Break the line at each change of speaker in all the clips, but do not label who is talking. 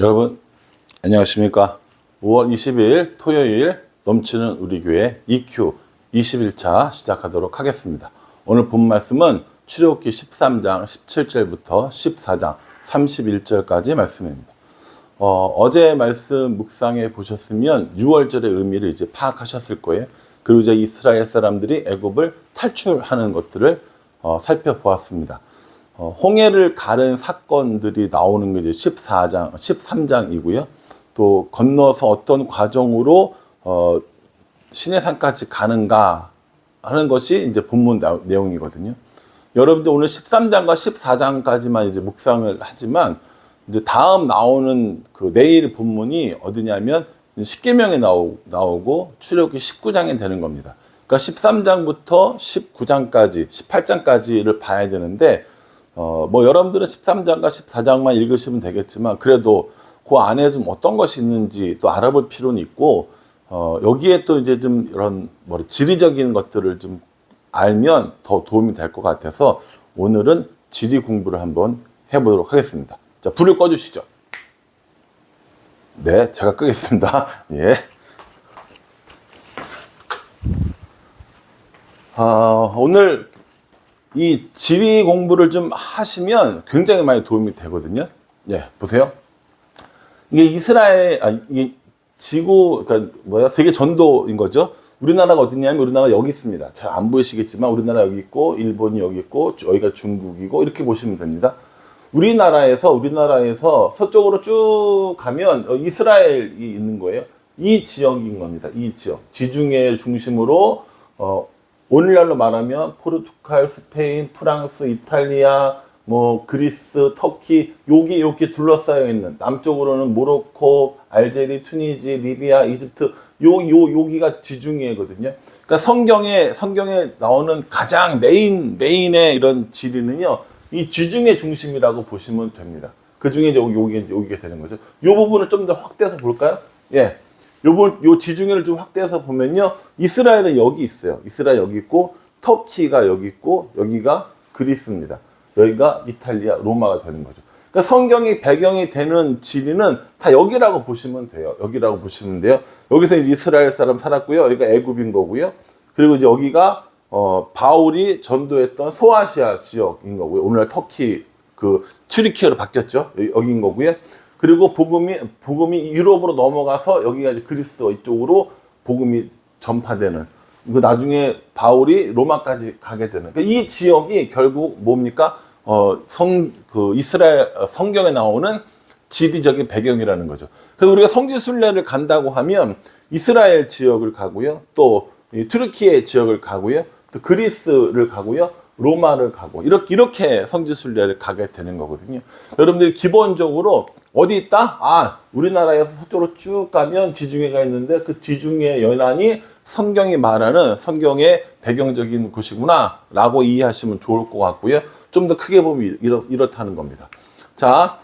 여러분 안녕하십니까. 5월 22일 토요일 넘치는 우리 교회 EQ 21차 시작하도록 하겠습니다. 오늘 본 말씀은 출애굽기 13장 17절부터 14장 31절까지 말씀입니다. 어제 말씀 묵상해 보셨으면 6월절의 의미를 이제 파악하셨을 거예요. 그리고 이제 이스라엘 사람들이 애굽을 탈출하는 것들을 살펴보았습니다. 홍해를 가른 사건들이 나오는 게 이제 13장이고요. 또 건너서 어떤 과정으로 시내산까지 가는가 하는 것이 이제 본문 내용이거든요. 여러분들 오늘 13장과 14장까지만 이제 묵상을 하지만 이제 다음 나오는 그 내일 본문이 어디냐면 십계명에 나오고 출애굽기 19장이 되는 겁니다. 그러니까 13장부터 19장까지, 18장까지를 봐야 되는데 뭐 여러분들은 13장과 14장만 읽으시면 되겠지만 그래도 그 안에 좀 어떤 것이 있는지 또 알아볼 필요는 있고 여기에 또 이제 좀 이런 지리적인 것들을 좀 알면 더 도움이 될 것 같아서 오늘은 지리 공부를 한번 해보도록 하겠습니다. 자, 불을 꺼주시죠. 네, 제가 끄겠습니다. 예. 오늘 이 지리 공부를 좀 하시면 굉장히 많이 도움이 되거든요. 예, 보세요. 이게 이게 지구, 그러니까 세계 전도인 거죠. 우리나라가 어디냐면 우리나라가 여기 있습니다. 잘 안 보이시겠지만 우리나라 여기 있고, 일본이 여기 있고, 여기가 중국이고, 이렇게 보시면 됩니다. 우리나라에서 서쪽으로 쭉 가면 이스라엘이 있는 거예요. 이 지역인 겁니다. 이 지역. 지중해 중심으로, 오늘날로 말하면 포르투갈, 스페인, 프랑스, 이탈리아, 그리스, 터키, 여기 둘러싸여 있는, 남쪽으로는 모로코, 알제리, 투니지, 리비아, 이집트, 여기가 지중해거든요. 그러니까 성경에 나오는 가장 메인의 이런 지리는요, 이 지중해 중심이라고 보시면 됩니다. 그 중에 이제 여기가 되는 거죠. 이 부분을 좀 더 확대해서 볼까요? 예. 요 지중해를 좀 확대해서 보면요. 이스라엘은 여기 있어요. 이스라엘 여기 있고, 터키가 여기 있고, 여기가 그리스입니다. 여기가 이탈리아, 로마가 되는 거죠. 그러니까 성경이 배경이 되는 지리는 다 여기라고 보시면 돼요. 여기라고 보시면 돼요. 여기서 이제 이스라엘 사람 살았고요. 여기가 애굽인 거고요. 그리고 이제 여기가 바울이 전도했던 소아시아 지역인 거고요. 오늘날 터키 튀르키예로 바뀌었죠. 여기인 거고요. 그리고 복음이 유럽으로 넘어가서 여기가 이제 그리스 이쪽으로 복음이 전파되는. 그 나중에 바울이 로마까지 가게 되는. 그러니까 이 지역이 결국 뭡니까? 이스라엘 성경에 나오는 지리적인 배경이라는 거죠. 그래서 우리가 성지순례를 간다고 하면 이스라엘 지역을 가고요. 또 튀르키예 지역을 가고요. 또 그리스를 가고요. 로마를 가고 이렇게 성지순례를 가게 되는 거거든요. 여러분들이 기본적으로 어디 있다? 우리나라에서 서쪽으로 쭉 가면 지중해가 있는데 그 지중해 연안이 성경이 말하는 성경의 배경적인 곳이구나 라고 이해하시면 좋을 것 같고요. 좀 더 크게 보면 이렇다는 겁니다. 자,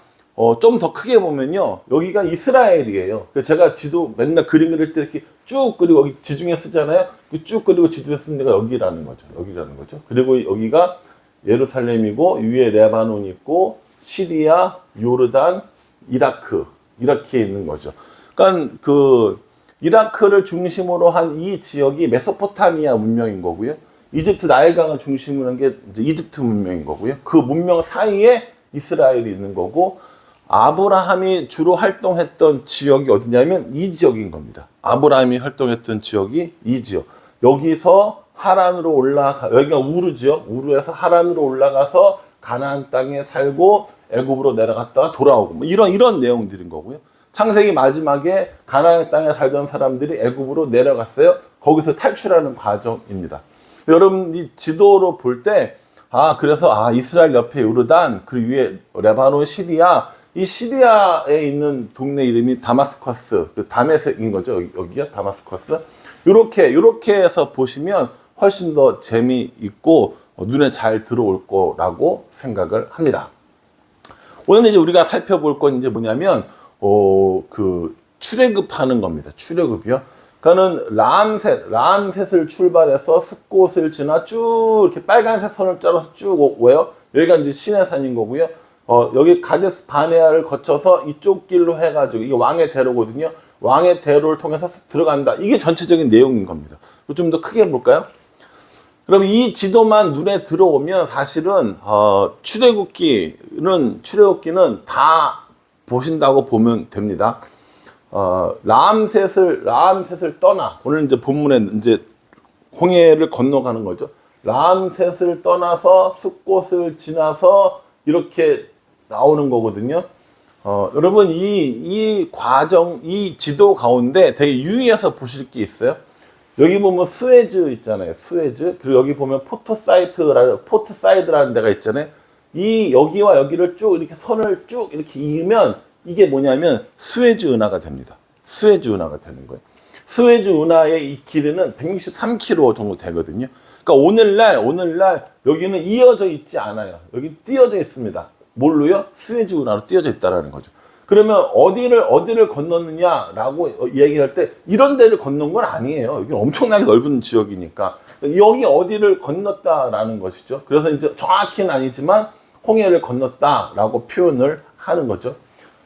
좀 더 크게 보면요. 여기가 이스라엘이에요. 제가 지도 맨날 그림 그릴 때 이렇게 쭉 그리고 여기 지중해 쓰잖아요. 쭉 그리고 지도에 쓰는 데가 여기라는 거죠. 그리고 여기가 예루살렘이고 위에 레바논이 있고 시리아, 요르단, 이라크 이렇게 있는 거죠. 그러니까 이라크를 중심으로 한 이 지역이 메소포타미아 문명인 거고요. 이집트 나일강을 중심으로 한 게 이제 이집트 문명인 거고요. 그 문명 사이에 이스라엘이 있는 거고 아브라함이 주로 활동했던 지역이 어디냐면 이 지역인 겁니다. 아브라함이 활동했던 지역이 이 지역. 여기서 하란으로 여기가 우르죠. 우르에서 하란으로 올라가서 가나안 땅에 살고 애굽으로 내려갔다가 돌아오고 이런 내용들인 거고요. 창세기 마지막에 가나안 땅에 살던 사람들이 애굽으로 내려갔어요. 거기서 탈출하는 과정입니다. 여러분 이 지도로 볼 때 그래서 이스라엘 옆에 요르단 그 위에 레바논 시리아 이 시리아에 있는 동네 이름이 다마스커스 다메섹인 거죠. 여기요 다마스커스 요렇게 해서 보시면 훨씬 더 재미있고 눈에 잘 들어올 거라고 생각을 합니다. 오늘 이제 우리가 살펴볼 건 이제 뭐냐면 출애굽하는 겁니다. 출애굽이요. 그러니까는 람셋을 출발해서 숫곳을 지나 쭉 이렇게 빨간색 선을 따라서 쭉 왜요? 여기가 이제 시내산인 거고요. 여기 가데스 바네아를 거쳐서 이쪽 길로 해가지고 이게 왕의 대로거든요. 왕의 대로를 통해서 들어간다. 이게 전체적인 내용인 겁니다. 좀 더 크게 볼까요? 그럼 이 지도만 눈에 들어오면 사실은 출애굽기는 다 보신다고 보면 됩니다. 라암셋을 떠나 오늘 이제 본문에 이제 홍해를 건너가는 거죠. 라암셋을 떠나서 숫곳을 지나서 이렇게 나오는 거거든요. 여러분 이 과정, 이 지도 가운데 되게 유의해서 보실 게 있어요. 여기 보면 수에즈 있잖아요. 수에즈. 그리고 여기 보면 포트사이드라는 데가 있잖아요. 이 여기와 여기를 쭉 이렇게 선을 쭉 이렇게 이으면 이게 뭐냐면 수에즈 운하가 됩니다. 수에즈 운하가 되는 거예요. 수에즈 운하의 이 길이는 163km 정도 되거든요. 그러니까 오늘날 여기는 이어져 있지 않아요. 여기 띄어져 있습니다. 뭘로요? 수에즈 운하로 띄어져 있다라는 거죠. 그러면 어디를 건넜느냐라고 얘기할 때 이런 데를 건넌 건 아니에요. 여기 엄청나게 넓은 지역이니까 여기 어디를 건넜다라는 것이죠. 그래서 이제 정확히는 아니지만 홍해를 건넜다라고 표현을 하는 거죠.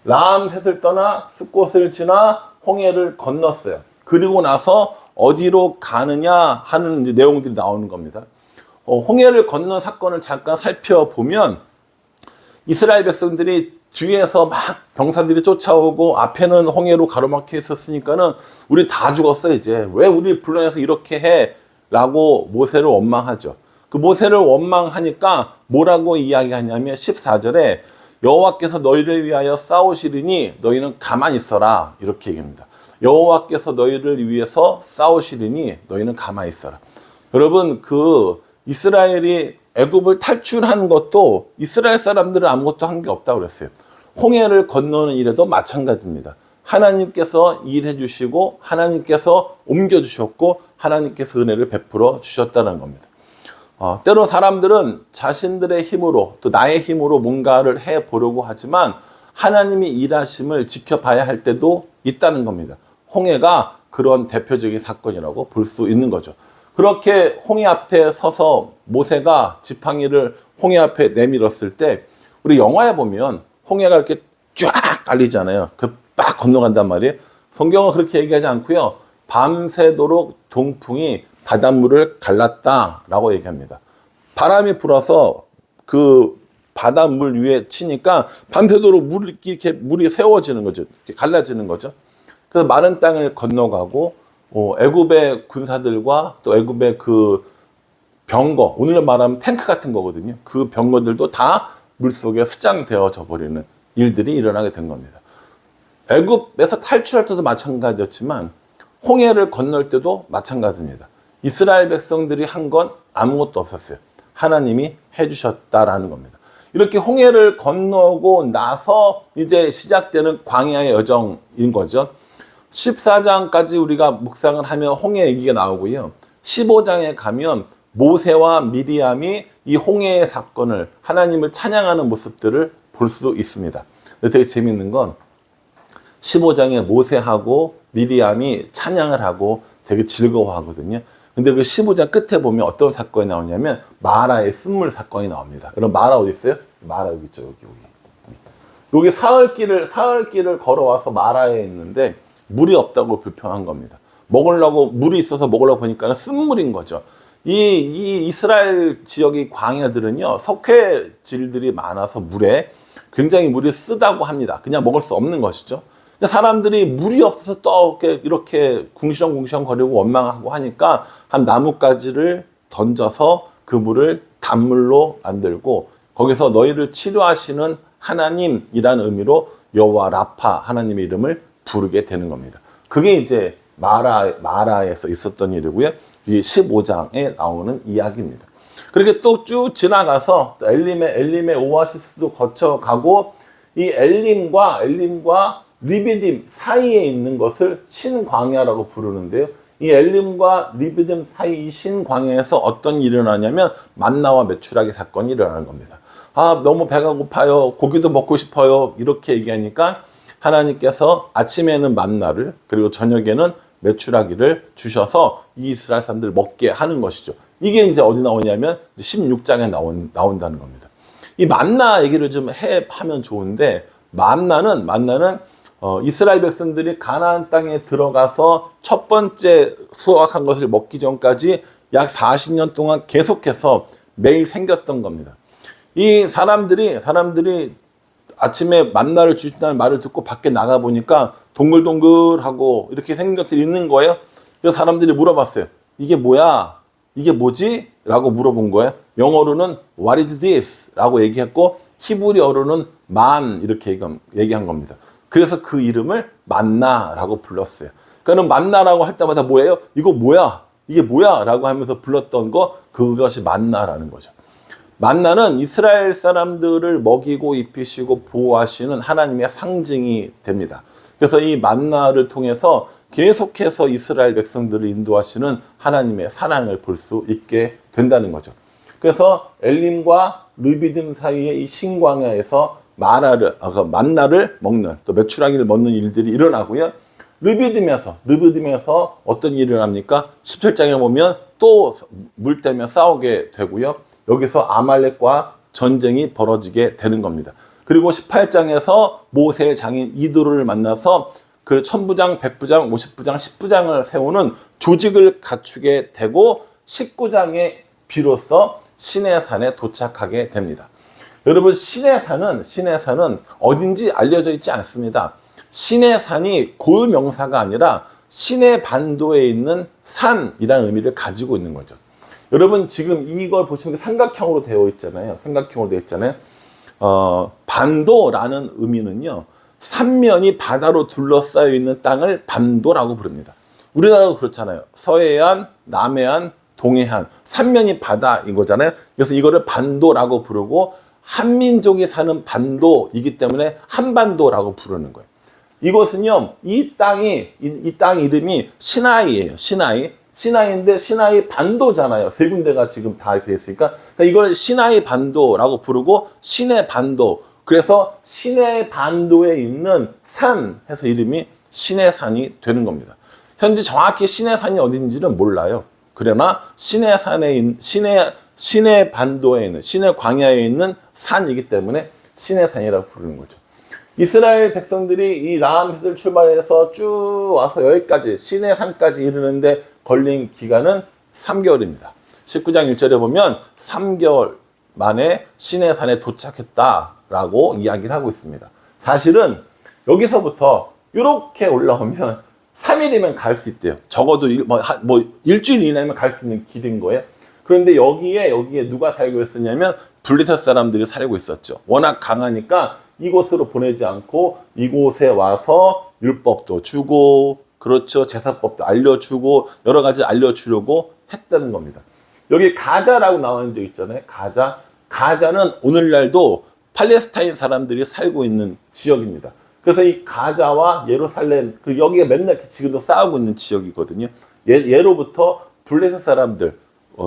라암셋을 떠나 숫곳을 지나 홍해를 건넜어요. 그리고 나서 어디로 가느냐 하는 이제 내용들이 나오는 겁니다. 홍해를 건넌 사건을 잠깐 살펴보면 이스라엘 백성들이 뒤에서 막 병사들이 쫓아오고 앞에는 홍해로 가로막혀 있었으니까는 우리 다 죽었어 이제. 왜 우리 불러내서 이렇게 해? 라고 모세를 원망하죠. 그 모세를 원망하니까 뭐라고 이야기하냐면 14절에 여호와께서 너희를 위하여 싸우시리니 너희는 가만히 있어라. 이렇게 얘기합니다. 여호와께서 너희를 위해서 싸우시리니 너희는 가만히 있어라. 여러분 그 이스라엘이 애굽을 탈출한 것도 이스라엘 사람들은 아무것도 한 게 없다고 그랬어요. 홍해를 건너는 일에도 마찬가지입니다. 하나님께서 일해 주시고 하나님께서 옮겨 주셨고 하나님께서 은혜를 베풀어 주셨다는 겁니다. 때로 사람들은 자신들의 힘으로 또 나의 힘으로 뭔가를 해보려고 하지만 하나님이 일하심을 지켜봐야 할 때도 있다는 겁니다. 홍해가 그런 대표적인 사건이라고 볼 수 있는 거죠. 그렇게 홍해 앞에 서서 모세가 지팡이를 홍해 앞에 내밀었을 때 우리 영화에 보면 홍해가 이렇게 쫙 깔리잖아요. 빡 건너간단 말이에요. 성경은 그렇게 얘기하지 않고요. 밤새도록 동풍이 바닷물을 갈랐다라고 얘기합니다. 바람이 불어서 그 바닷물 위에 치니까 밤새도록 물이 세워지는 거죠. 이렇게 갈라지는 거죠. 그래서 마른 땅을 건너가고 애굽의 군사들과 또 애굽의 그 병거, 오늘로 말하면 탱크 같은 거거든요. 그 병거들도 다 물속에 수장되어져 버리는 일들이 일어나게 된 겁니다. 애굽에서 탈출할 때도 마찬가지였지만 홍해를 건널 때도 마찬가지입니다. 이스라엘 백성들이 한 건 아무것도 없었어요. 하나님이 해주셨다라는 겁니다. 이렇게 홍해를 건너고 나서 이제 시작되는 광야의 여정인 거죠. 14장까지 우리가 묵상을 하면 홍해 얘기가 나오고요. 15장에 가면 모세와 미디암이 이 홍해의 사건을 하나님을 찬양하는 모습들을 볼 수 있습니다. 되게 재밌는 건 15장에 모세하고 미디암이 찬양을 하고 되게 즐거워하거든요. 근데 그 15장 끝에 보면 어떤 사건이 나오냐면 마라의 쓴물 사건이 나옵니다. 그럼 마라 어디 있어요? 마라 여기 있죠. 여기 사흘길을 걸어와서 마라에 있는데 물이 없다고 불평한 겁니다. 물이 있어서 먹으려고 보니까 쓴물인 거죠. 이 이스라엘 지역의 광야들은요, 석회질들이 많아서 물에 굉장히 물이 쓰다고 합니다. 그냥 먹을 수 없는 것이죠. 사람들이 물이 없어서 또 이렇게 궁시렁궁시렁 거리고 원망하고 하니까 한 나뭇가지를 던져서 그 물을 단물로 만들고 거기서 너희를 치료하시는 하나님이라는 의미로 여호와 라파 하나님의 이름을 부르게 되는 겁니다. 그게 이제 마라에서 있었던 일이고요. 이 15장에 나오는 이야기입니다. 그렇게 또 쭉 지나가서 엘림의 오아시스도 거쳐가고 이 엘림과 리비딤 사이에 있는 것을 신광야라고 부르는데요. 이 엘림과 리비딤 사이 이 신광야에서 어떤 일이 일어나냐면 만나와 메추라기 사건이 일어나는 겁니다. 너무 배가 고파요. 고기도 먹고 싶어요. 이렇게 얘기하니까 하나님께서 아침에는 만나를 그리고 저녁에는 메추라기를 주셔서 이 이스라엘 사람들을 먹게 하는 것이죠. 이게 이제 어디 나오냐면 16장에 나온다는 겁니다. 이 만나 얘기를 좀 하면 좋은데, 만나는 이스라엘 백성들이 가나안 땅에 들어가서 첫 번째 수확한 것을 먹기 전까지 약 40년 동안 계속해서 매일 생겼던 겁니다. 이 사람들이 아침에 만나를 주신다는 말을 듣고 밖에 나가 보니까 동글동글하고 이렇게 생긴 것들이 있는 거예요. 그래서 사람들이 물어봤어요. 이게 뭐야? 이게 뭐지? 라고 물어본 거예요. 영어로는 What is this? 라고 얘기했고, 히브리어로는 만 이렇게 얘기한 겁니다. 그래서 그 이름을 만나라고 불렀어요. 그러니까 만나라고 할 때마다 뭐예요? 이거 뭐야? 이게 뭐야? 라고 하면서 불렀던 그것이 만나라는 거죠. 만나는 이스라엘 사람들을 먹이고 입히시고 보호하시는 하나님의 상징이 됩니다. 그래서 이 만나를 통해서 계속해서 이스라엘 백성들을 인도하시는 하나님의 사랑을 볼 수 있게 된다는 거죠. 그래서 엘림과 르비딤 사이의 이 신광야에서 만나를 먹는, 또 메추라기를 먹는 일들이 일어나고요. 르비딤에서 어떤 일이 일어납니까? 17장에 보면 또 물 때문에 싸우게 되고요. 여기서 아말렉과 전쟁이 벌어지게 되는 겁니다. 그리고 18장에서 모세의 장인 이도를 만나서 그 천부장, 백부장, 50부장, 10부장을 세우는 조직을 갖추게 되고 19장에 비로소 시내산에 도착하게 됩니다. 여러분, 시내산은 어딘지 알려져 있지 않습니다. 시내산이 고유명사가 아니라 시내 반도에 있는 산이라는 의미를 가지고 있는 거죠. 여러분, 지금 이걸 보시면 삼각형으로 되어 있잖아요. 반도라는 의미는요, 삼면이 바다로 둘러싸여 있는 땅을 반도라고 부릅니다. 우리나라도 그렇잖아요. 서해안, 남해안, 동해안, 삼면이 바다인 거잖아요. 그래서 이거를 반도라고 부르고, 한민족이 사는 반도이기 때문에 한반도라고 부르는 거예요. 이것은요, 이 땅 이름이 시나이예요. 시나이인데 시나이 반도잖아요. 세 군데가 지금 다 이렇게 됐으니까. 그러니까 이걸 시나이 반도라고 부르고, 시내 반도. 그래서 시내 반도에 있는 산 해서 이름이 시내산이 되는 겁니다. 현재 정확히 시내산이 어딘지는 몰라요. 그러나 시내 반도에 있는, 시내 광야에 있는 산이기 때문에 시내산이라고 부르는 거죠. 이스라엘 백성들이 이 라암셋을 출발해서 쭉 와서 여기까지 시내산까지 이르는데 걸린 기간은 3개월입니다. 19장 1절에 보면 3개월 만에 시내산에 도착했다라고 이야기를 하고 있습니다. 사실은 여기서부터 이렇게 올라오면 3일이면 갈 수 있대요. 적어도 일주일 이내면 갈 수 있는 길인 거예요. 그런데 여기에 누가 살고 있었냐면 블레셋 사람들이 살고 있었죠. 워낙 강하니까 이곳으로 보내지 않고 이곳에 와서 율법도 주고, 그렇죠, 제사법도 알려주고 여러 가지 알려주려고 했다는 겁니다. 여기 가자라고 나오는 데 있잖아요. 가자는 오늘날도 팔레스타인 사람들이 살고 있는 지역입니다. 그래서 이 가자와 예루살렘, 여기가 맨날 지금도 싸우고 있는 지역이거든요. 예로부터 블레셋 사람들,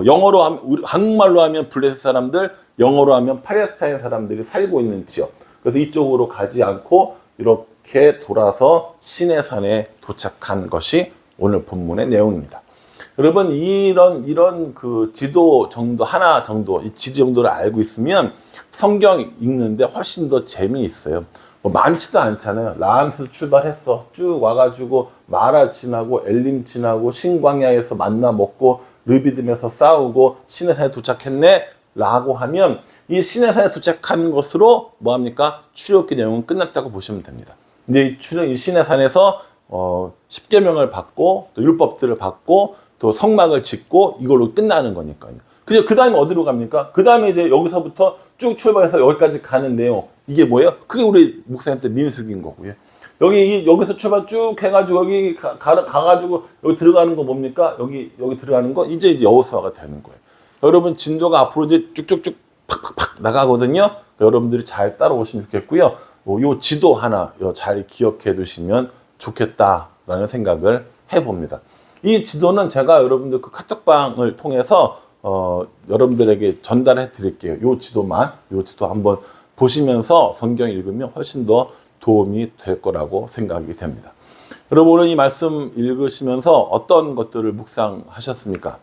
영어로 하면, 한국말로 하면 블레셋 사람들, 영어로 하면 팔레스타인 사람들이 살고 있는 지역. 그래서 이쪽으로 가지 않고 이렇게 돌아서 시내산에 도착한 것이 오늘 본문의 내용입니다. 여러분, 이런 그 지도 정도, 하나 정도, 이 지도 정도를 알고 있으면 성경 읽는데 훨씬 더 재미있어요. 많지도 않잖아요. 라암에서 출발했어. 쭉 와가지고 마라 지나고 엘림 지나고 신광야에서 만나 먹고 르비딤에서 싸우고 시내산에 도착했네 라고 하면 이 시내산에 도착한 것으로 뭐합니까? 출애굽기 내용은 끝났다고 보시면 됩니다. 이제 이 시내산에서 10계명을 받고 또 율법들을 받고 또 성막을 짓고 이걸로 끝나는 거니까요. 그 다음에 어디로 갑니까? 그 다음에 이제 여기서부터 쭉 출발해서 여기까지 가는 내용. 이게 뭐예요? 그게 우리 목사님 때 민수기인 거고요. 여기서 출발 쭉 해가지고 여기 가가지고 여기 들어가는 거 뭡니까? 여기 들어가는 거 이제 여호수아가 되는 거예요. 여러분, 진도가 앞으로 이제 쭉쭉쭉 팍팍팍 나가거든요. 여러분들이 잘 따라오시면 좋겠고요. 요 지도 하나 잘 기억해 두시면 좋겠다라는 생각을 해봅니다. 이 지도는 제가 여러분들 그 카톡방을 통해서 여러분들에게 전달해 드릴게요. 요 지도 한번 보시면서 성경 읽으면 훨씬 더 도움이 될 거라고 생각이 됩니다. 여러분, 오늘 이 말씀 읽으시면서 어떤 것들을 묵상하셨습니까?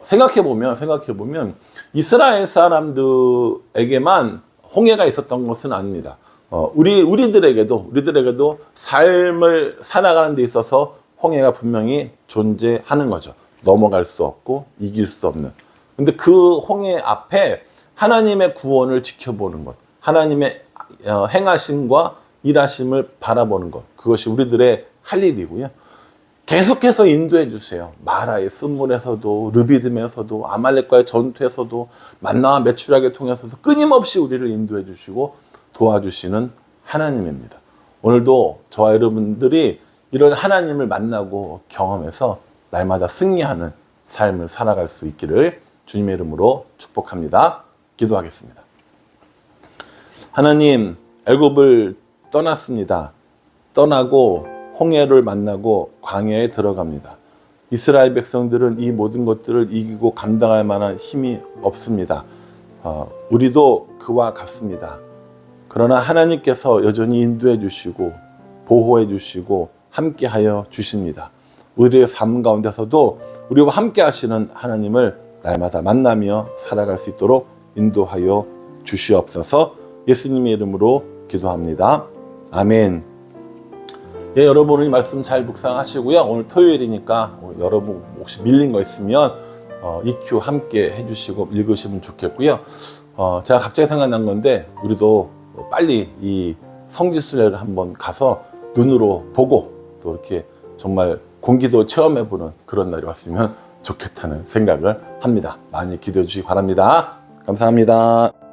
생각해 보면 이스라엘 사람들에게만 홍해가 있었던 것은 아닙니다. 우리들에게도 삶을 살아가는 데 있어서 홍해가 분명히 존재하는 거죠. 넘어갈 수 없고 이길 수 없는. 근데 그 홍해 앞에 하나님의 구원을 지켜보는 것, 하나님의 행하심과 일하심을 바라보는 것, 그것이 우리들의 할 일이고요. 계속해서 인도해 주세요. 마라의 쓴물에서도, 르비딤에서도, 아말렉과의 전투에서도, 만나와 메추라기를 통해서도 끊임없이 우리를 인도해 주시고 도와주시는 하나님입니다. 오늘도 저와 여러분들이 이런 하나님을 만나고 경험해서 날마다 승리하는 삶을 살아갈 수 있기를 주님의 이름으로 축복합니다. 기도하겠습니다. 하나님, 애굽을 떠났습니다. 떠나고 홍해를 만나고 광야에 들어갑니다. 이스라엘 백성들은 이 모든 것들을 이기고 감당할 만한 힘이 없습니다. 우리도 그와 같습니다. 그러나 하나님께서 여전히 인도해 주시고 보호해 주시고 함께하여 주십니다. 우리의 삶 가운데서도 우리와 함께 하시는 하나님을 날마다 만나며 살아갈 수 있도록 인도하여 주시옵소서. 예수님의 이름으로 기도합니다. 아멘. 예, 여러분 오늘 말씀 잘 묵상하시고요. 오늘 토요일이니까 여러분 혹시 밀린 거 있으면 EQ 함께 해주시고 읽으시면 좋겠고요. 제가 갑자기 생각난 건데 우리도 빨리 이 성지순례를 한번 가서 눈으로 보고 또 이렇게 정말 공기도 체험해보는 그런 날이 왔으면 좋겠다는 생각을 합니다. 많이 기도해 주시기 바랍니다. 감사합니다.